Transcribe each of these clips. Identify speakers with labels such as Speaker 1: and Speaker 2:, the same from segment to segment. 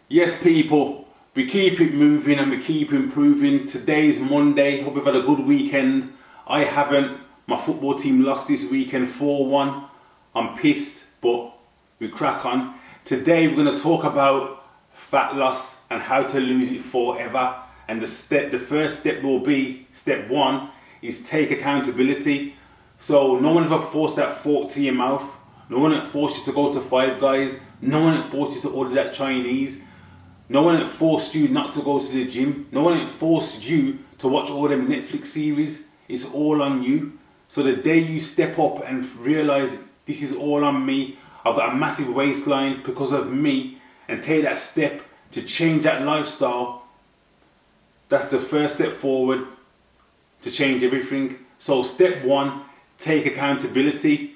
Speaker 1: Yes, people, we keep it moving and we keep improving. Today's Monday. Hope you've had a good weekend. I haven't. My football team lost this weekend 4-1. I'm pissed, but we crack on. Today we're going to talk about fat loss and how to lose it forever. And the first step will be, step one, is take accountability. So no one ever forced that fork to your mouth. No one that forced you to go to Five Guys. No one that forced you to order that Chinese. No one that forced you not to go to the gym. No one that forced you to watch all them Netflix series. It's all on you. So the day you step up and realise this is all on me, I've got a massive waistline because of me, and take that step to change that lifestyle, that's the first step forward to change everything. So step one, take accountability.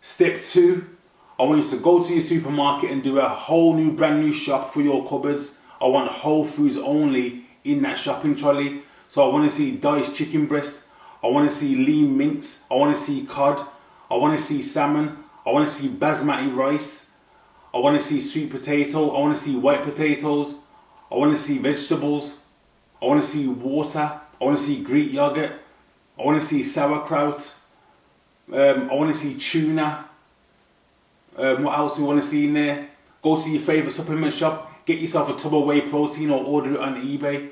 Speaker 1: Step two, I want you to go to your supermarket and do a whole new brand new shop for your cupboards. I want whole foods only in that shopping trolley. So I want to see diced chicken breast. I want to see lean mince. I want to see cod. I want to see salmon. I want to see basmati rice. I want to see sweet potato. I want to see white potatoes. I want to see vegetables. I want to see water. I want to see Greek yogurt. I want to see sauerkraut. I want to see tuna. What else do you want to see in there? Go to your favourite supplement shop, get yourself a tub of whey protein or order it on eBay.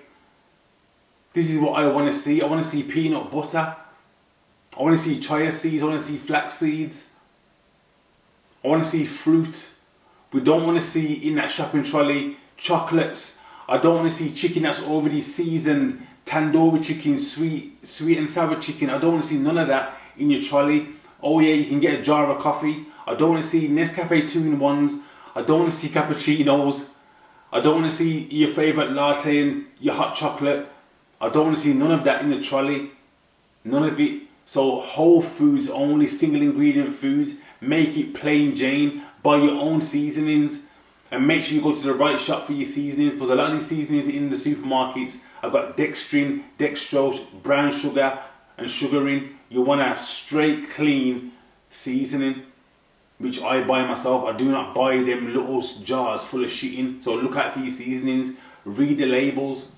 Speaker 1: This is what I want to see. I want to see peanut butter. I want to see chia seeds. I want to see flax seeds. I want to see fruit. We don't want to see in that shopping trolley chocolates. I don't want to see chicken that's already seasoned, tandoori chicken, sweet and sour chicken. I don't want to see none of that in your trolley. Oh yeah, you can get a jar of coffee. I don't want to see Nescafe 2-in-1s. I don't want to see cappuccinos. I don't want to see your favourite latte and your hot chocolate. I don't want to see none of that in the trolley. None of it. So whole foods only, single ingredient foods. Make it plain Jane. Buy your own seasonings. And make sure you go to the right shop for your seasonings, because a lot of these seasonings in the supermarkets have got dextrin, dextrose, brown sugar and sugaring. You want to have straight, clean seasoning, which I buy myself. I do not buy them little jars full of shit in. So look out for your seasonings. Read the labels.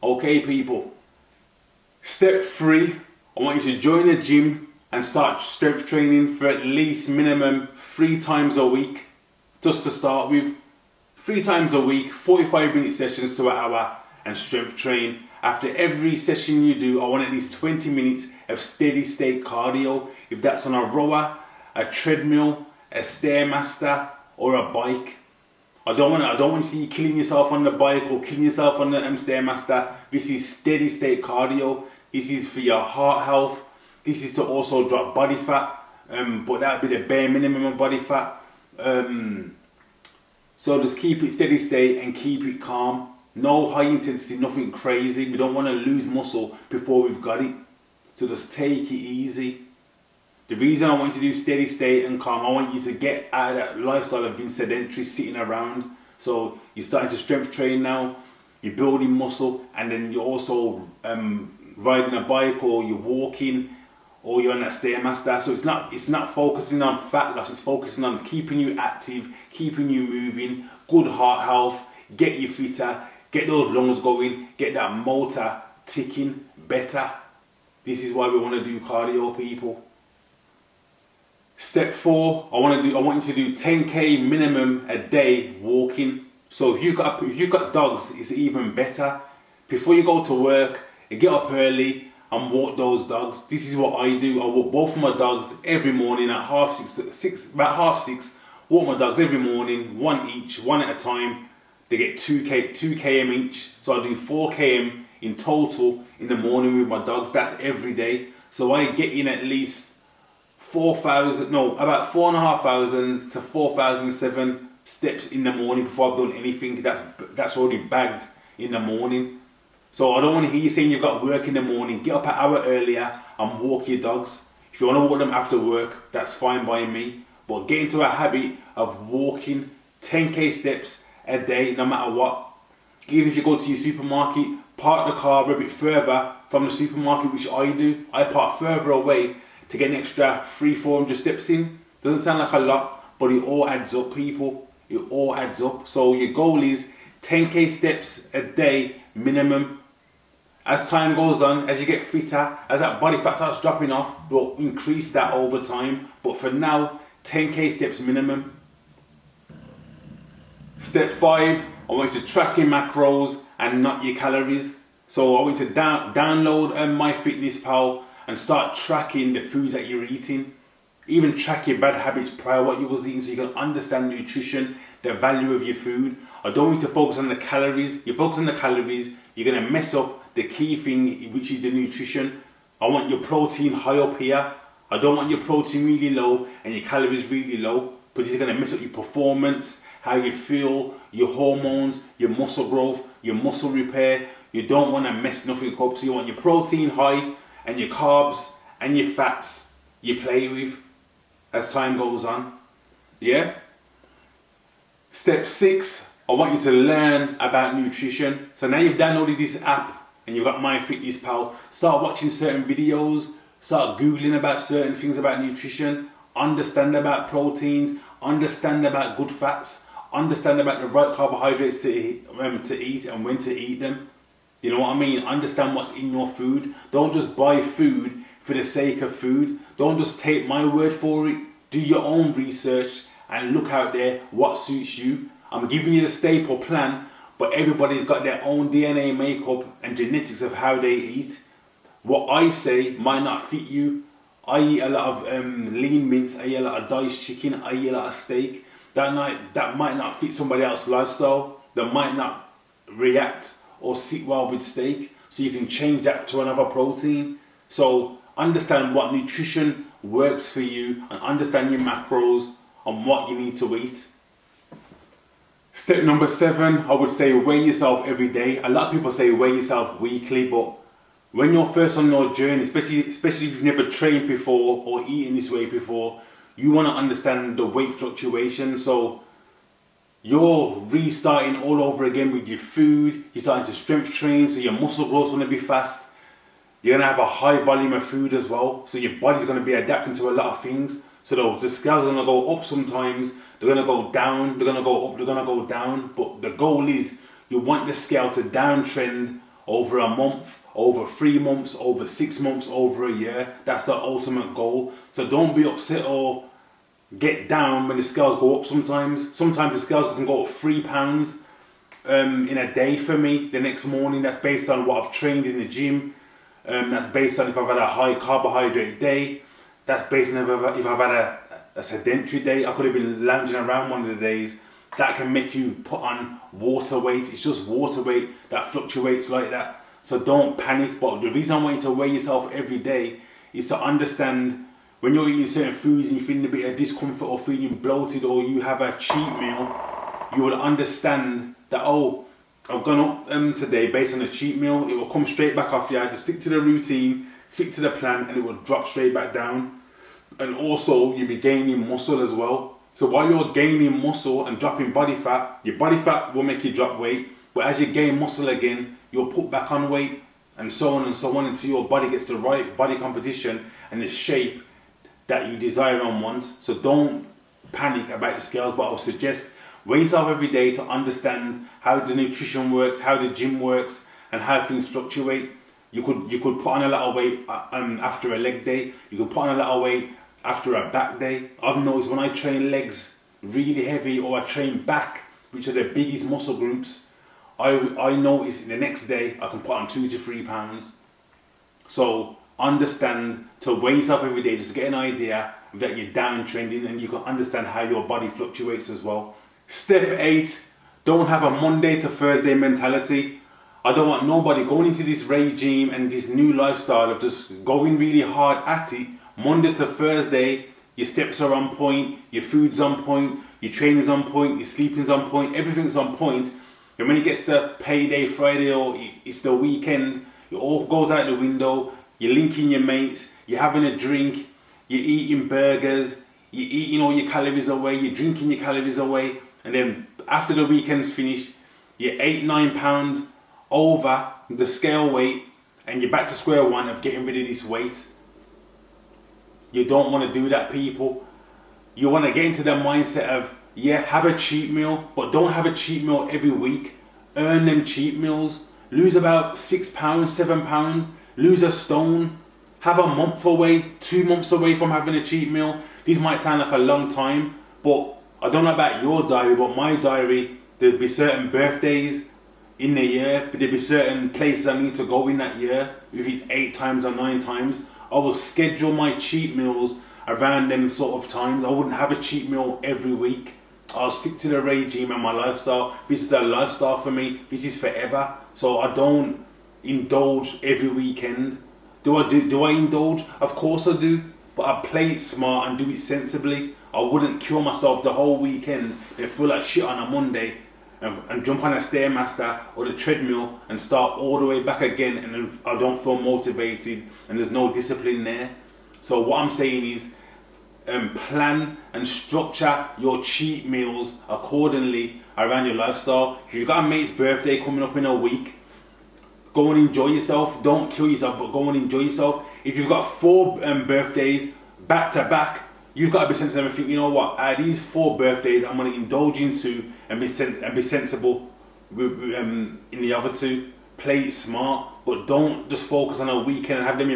Speaker 1: Okay, people. Step three, I want you to join the gym and start strength training for at least minimum 3 times a week. Just to start with. 3 times a week, 45-minute sessions to an hour, and strength train. After every session you do, I want at least 20 minutes of steady state cardio. If that's on a rower, a treadmill, a Stairmaster, or a bike. I don't want to see you killing yourself on the bike or killing yourself on the Stairmaster. This is steady state cardio. This is for your heart health. This is to also drop body fat, but that would be the bare minimum of body fat. So just keep it steady state and keep it calm. No high intensity, nothing crazy. We don't want to lose muscle before we've got it. So just take it easy. The reason I want you to do steady state and calm, I want you to get out of that lifestyle of being sedentary, sitting around. So you're starting to strength train now, you're building muscle, and then you're also riding a bike, or you're walking, or you're on that Stairmaster. So it's not focusing on fat loss, it's focusing on keeping you active, keeping you moving, good heart health, get you fitter, get those lungs going, get that motor ticking better. This is why we want to do cardio, people. Step 4, I want you to do 10k minimum a day walking. So if you've got dogs, it's even better. Before you go to work, you get up early and walk those dogs. This is what I do. I walk both of my dogs every morning at about 6:30. Walk my dogs every morning, one each, one at a time. They get 2 km each. So I do 4 km in total in the morning with my dogs. That's every day. So I get in at least about 4,500 to 4,007 steps in the morning before I've done anything. That's already bagged in the morning. So I don't want to hear you saying you've got work in the morning. Get up an hour earlier and walk your dogs. If you want to walk them after work, that's fine by me. But get into a habit of walking 10k steps a day, no matter what. Even if you go to your supermarket, park the car a bit further from the supermarket, which I do. I park further away to get an extra 300-400 steps in. Doesn't sound like a lot, but it all adds up, people. It all adds up. So your goal is 10k steps a day minimum. As time goes on, as you get fitter, as that body fat starts dropping off, we'll increase that over time. But for now, 10k steps minimum. Step 5, I want you to track your macros and not your calories. So I want you to download MyFitnessPal and start tracking the foods that you're eating. Even track your bad habits prior to what you was eating so you can understand nutrition, the value of your food. I don't want you to focus on the calories. You focus on the calories, you're going to mess up the key thing, which is the nutrition. I want your protein high up here. I don't want your protein really low and your calories really low, because it's going to mess up your performance, how you feel, your hormones, your muscle growth, your muscle repair. You don't want to mess nothing up. So you want your protein high and your carbs and your fats you play with as time goes on. Yeah? Step 6, I want you to learn about nutrition. So now you've downloaded this app and you've got MyFitnessPal, start watching certain videos, start Googling about certain things about nutrition, understand about proteins, understand about good fats, understand about the right carbohydrates to eat and when to eat them. You know what I mean? Understand what's in your food. Don't just buy food for the sake of food. Don't just take my word for it. Do your own research and look out there what suits you. I'm giving you the staple plan, but everybody's got their own DNA makeup and genetics of how they eat. What I say might not fit you. I eat a lot of lean mince, I eat a lot of diced chicken, I eat a lot of steak. That might not fit somebody else's lifestyle. That might not react or sit well with steak. So you can change that to another protein. So understand what nutrition works for you and understand your macros and what you need to eat. Step number 7, I would say weigh yourself every day. A lot of people say weigh yourself weekly, but when you're first on your journey, especially if you've never trained before or eaten this way before, you want to understand the weight fluctuation. So you're restarting all over again with your food. You're starting to strength train, so your muscle growth is going to be fast. You're going to have a high volume of food as well, so your body's going to be adapting to a lot of things. So the scales are going to go up sometimes, they're going to go down, they're going to go up, they're going to go down. But the goal is you want the scale to downtrend over a month, over 3 months, over 6 months, over a year. That's the ultimate goal. So don't be upset or get down when the scales go up sometimes. Sometimes the scales can go up 3 pounds in a day for me the next morning. That's based on what I've trained in the gym. That's based on if I've had a high carbohydrate day. That's based on if I've had a sedentary day. I could have been lounging around one of the days. That can make you put on water weight. It's just water weight that fluctuates like that. So don't panic. But the reason I want you to weigh yourself every day is to understand when you're eating certain foods and you're feeling a bit of discomfort or feeling bloated or you have a cheat meal, you will understand that, oh, I've gone up today based on a cheat meal. It will come straight back off. Yeah, just stick to the routine, stick to the plan, and it will drop straight back down. And also, you'll be gaining muscle as well. So while you're gaining muscle and dropping body fat, your body fat will make you drop weight. But as you gain muscle again, you'll put back on weight, and so on until your body gets the right body composition and the shape that you desire and want. So don't panic about the scales, but I would suggest weigh yourself every day to understand how the nutrition works, how the gym works, and how things fluctuate. You could put on a lot of weight after a leg day. You could put on a lot of weight after a back day. I've noticed when I train legs really heavy or I train back, which are the biggest muscle groups, I notice the next day I can put on 2 to 3 pounds. So understand to weigh yourself every day, just to get an idea that you're downtrending and you can understand how your body fluctuates as well. Step 8, don't have a Monday to Thursday mentality. I don't want nobody going into this regime and this new lifestyle of just going really hard at it. Monday to Thursday, your steps are on point, your food's on point, your training's on point, your sleeping's on point, everything's on point. And when it gets to payday Friday or it's the weekend, it all goes out the window. You're linking your mates, you're having a drink, you're eating burgers, you're eating all your calories away, you're drinking your calories away, and then after the weekend's finished, you're 8-9 pounds over the scale weight and you're back to square one of getting rid of this weight. You don't want to do that, people. You want to get into the mindset of, yeah, have a cheat meal, but don't have a cheat meal every week. Earn them cheat meals. Lose about £6, £7. Lose a stone. Have a month away, 2 months away from having a cheat meal. These might sound like a long time, but I don't know about your diary, but my diary, there'd be certain birthdays in the year, but there'd be certain places I need to go in that year. If it's 8 times or 9 times, I will schedule my cheat meals around them sort of times. I wouldn't have a cheat meal every week. I'll stick to the regime and my lifestyle. This is a lifestyle for me. This is forever. So I don't indulge every weekend. Do I indulge? Of course I do. But I play it smart and do it sensibly. I wouldn't kill myself the whole weekend and feel like shit on a Monday and jump on a Stairmaster or the treadmill and start all the way back again, and then I don't feel motivated and there's no discipline there. So what I'm saying is, plan and structure your cheat meals accordingly around your lifestyle. If you've got a mate's birthday coming up in a week, go and enjoy yourself. Don't kill yourself, but go and enjoy yourself. If you've got 4 birthdays back to back, you've got to be sensible and think, you know what, out of these 4 birthdays, I'm going to indulge into and be sensible in the other 2. Play it smart, but don't just focus on a weekend and have them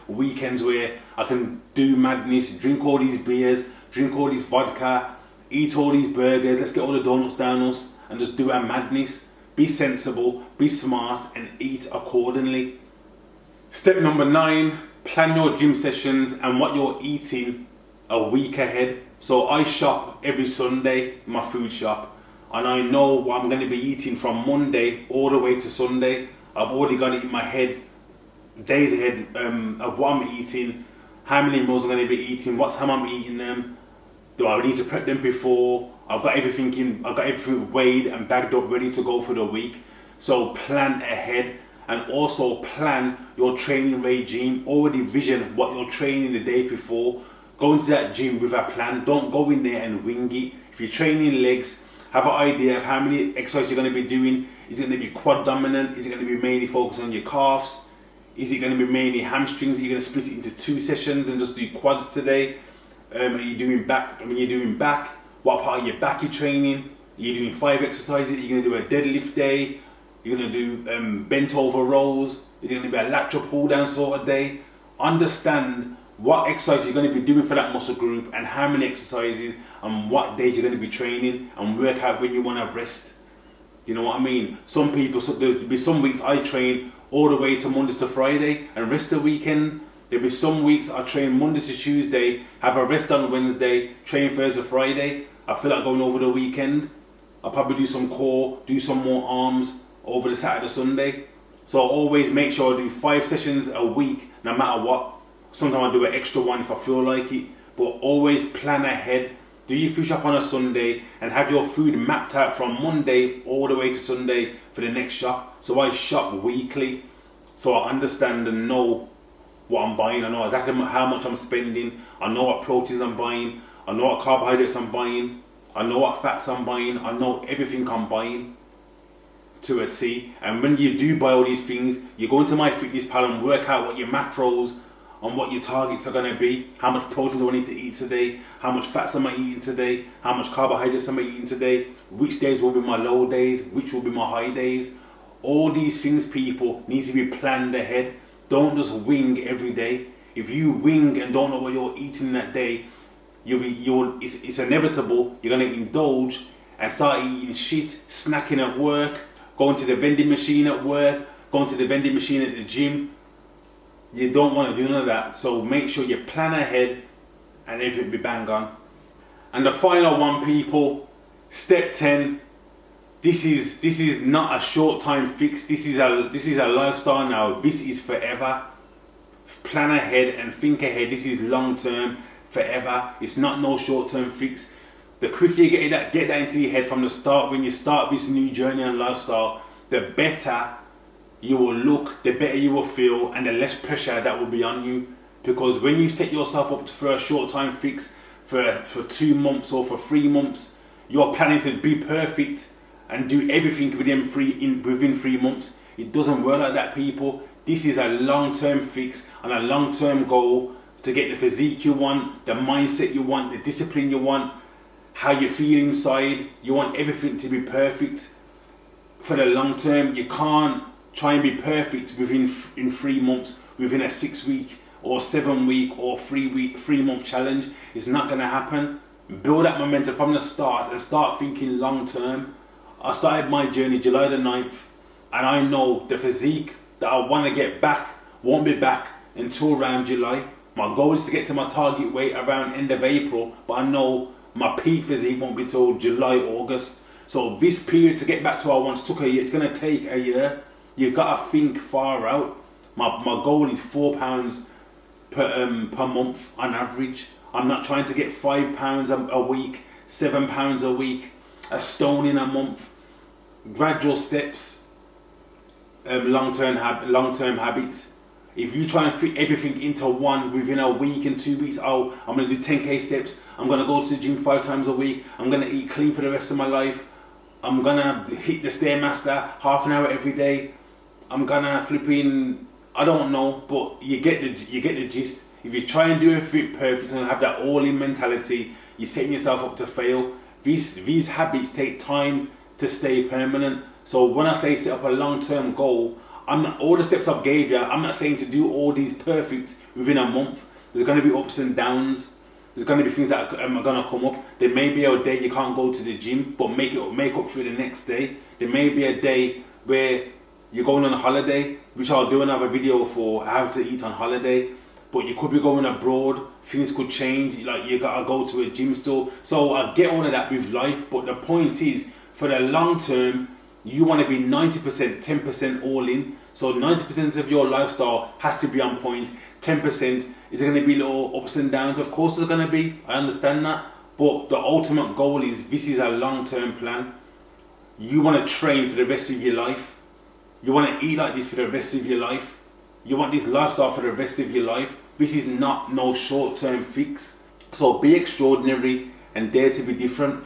Speaker 1: weekends where I can do madness, drink all these beers, drink all this vodka, eat all these burgers, let's get all the donuts down us and just do our madness. Be sensible, be smart, and eat accordingly. Step number 9, plan your gym sessions and what you're eating a week ahead. So I shop every Sunday in my food shop, and I know what I'm going to be eating from Monday all the way to Sunday. I've already got it in my head, days ahead, of what I'm eating, how many meals I'm going to be eating, what time I'm eating them. Do I need to prep them before? I've got everything weighed and bagged up, ready to go for the week. So plan ahead, and also plan your training regime. Already vision what you're training the day before. Go into that gym with a plan. Don't go in there and wing it. If you're training legs, have an idea of how many exercises you're going to be doing. Is it going to be quad dominant? Is it going to be mainly focused on your calves? Is it going to be mainly hamstrings? Are you going to split it into 2 sessions and just do quads today? Are you doing back? When you're doing back, what part of your back you're training? Are you doing 5 exercises? Are you going to do a deadlift day? You're going to do bent over rows? Is it going to be a lateral pull down sort of day? Understand what exercise you're going to be doing for that muscle group and how many exercises and what days you're going to be training, and work out when you want to rest. You know what I mean? Some people, so there'll be some weeks I train all the way to Monday to Friday and rest the weekend. There'll be some weeks I train Monday to Tuesday, have a rest on Wednesday, train Thursday, Friday. I feel like going over the weekend. I'll probably do some core, do some more arms over the Saturday, Sunday. So I always make sure I do 5 sessions a week, no matter what. Sometimes I do an extra one if I feel like it, but always plan ahead. Do your food shop on a Sunday and have your food mapped out from Monday all the way to Sunday for the next shop. So I shop weekly, so I understand and know what I'm buying. I know exactly how much I'm spending. I know what proteins I'm buying. I know what carbohydrates I'm buying. I know what fats I'm buying. I know everything I'm buying to a T. And when you do buy all these things, you go into MyFitnessPal and work out what your macros and what your targets are going to be. How much protein do I need to eat today? How much fats am I eating today? How much carbohydrates am I eating today? Which days will be my low days? Which will be my high days? All these things, people, need to be planned ahead. Don't just wing every day. If you wing and don't know what you're eating that day, it's inevitable. You're going to indulge and start eating shit, snacking at work, going to the vending machine at work, going to the vending machine at the gym. You don't want to do none of that. So make sure you plan ahead and everything be bang on. And the final one, people, step 10. This is not a short time fix. This is a lifestyle now. This is forever. Plan ahead and think ahead. This is long term, forever. It's not no short term fix. The quicker you get that into your head from the start, when you start this new journey and lifestyle, the better you will look, the better you will feel, and the less pressure that will be on you. Because when you set yourself up for a short time fix for 2 months or for 3 months, you're planning to be perfect and do everything within 3 months. It doesn't work like that, people. This is a long-term fix and a long-term goal to get the physique you want, the mindset you want, the discipline you want, how you feel inside. You want everything to be perfect for the long term. You can't try and be perfect in 3 months, within a 6 week or 7 week or 3 month challenge. It's not going to happen. Build that momentum from the start and start thinking long term. I started my journey July the 9th, and I know the physique that I want to get back won't be back until around July. My goal is to get to my target weight around end of April, but I know my peak physique won't be till July, August. So this period to get back to what I once took a year, it's going to take a year. You've got to think far out. My goal is £4 per month on average. I'm not trying to get £5 a week, £7 a week, a stone in a month. Gradual steps, long-term habits. If you try and fit everything into one within a week and 2 weeks, oh, I'm going to do 10k steps, I'm going to go to the gym 5 times a week, I'm going to eat clean for the rest of my life, I'm going to hit the Stairmaster half an hour every day, I'm going to flip in, I don't know, but you get the gist. If you try and do everything perfect and have that all-in mentality, you're setting yourself up to fail. These habits take time to stay permanent. So when I say set up a long-term goal, all the steps I've gave you, I'm not saying to do all these perfect within a month. There's going to be ups and downs. There's going to be things that are going to come up. There may be a day you can't go to the gym, but make up for the next day. There may be a day where you're going on a holiday, which I'll do another video for how to eat on holiday. But you could be going abroad, things could change, like you gotta go to a gym store. So I get all of that with life, but the point is, for the long term, you want to be 90%, 10% all in. So 90% of your lifestyle has to be on point. 10% is there going to be little ups and downs? Of course there's going to be, I understand that. But the ultimate goal is, this is a long-term plan. You want to train for the rest of your life. You want to eat like this for the rest of your life. You want this lifestyle for the rest of your life. This is not no short-term fix. So be extraordinary and dare to be different.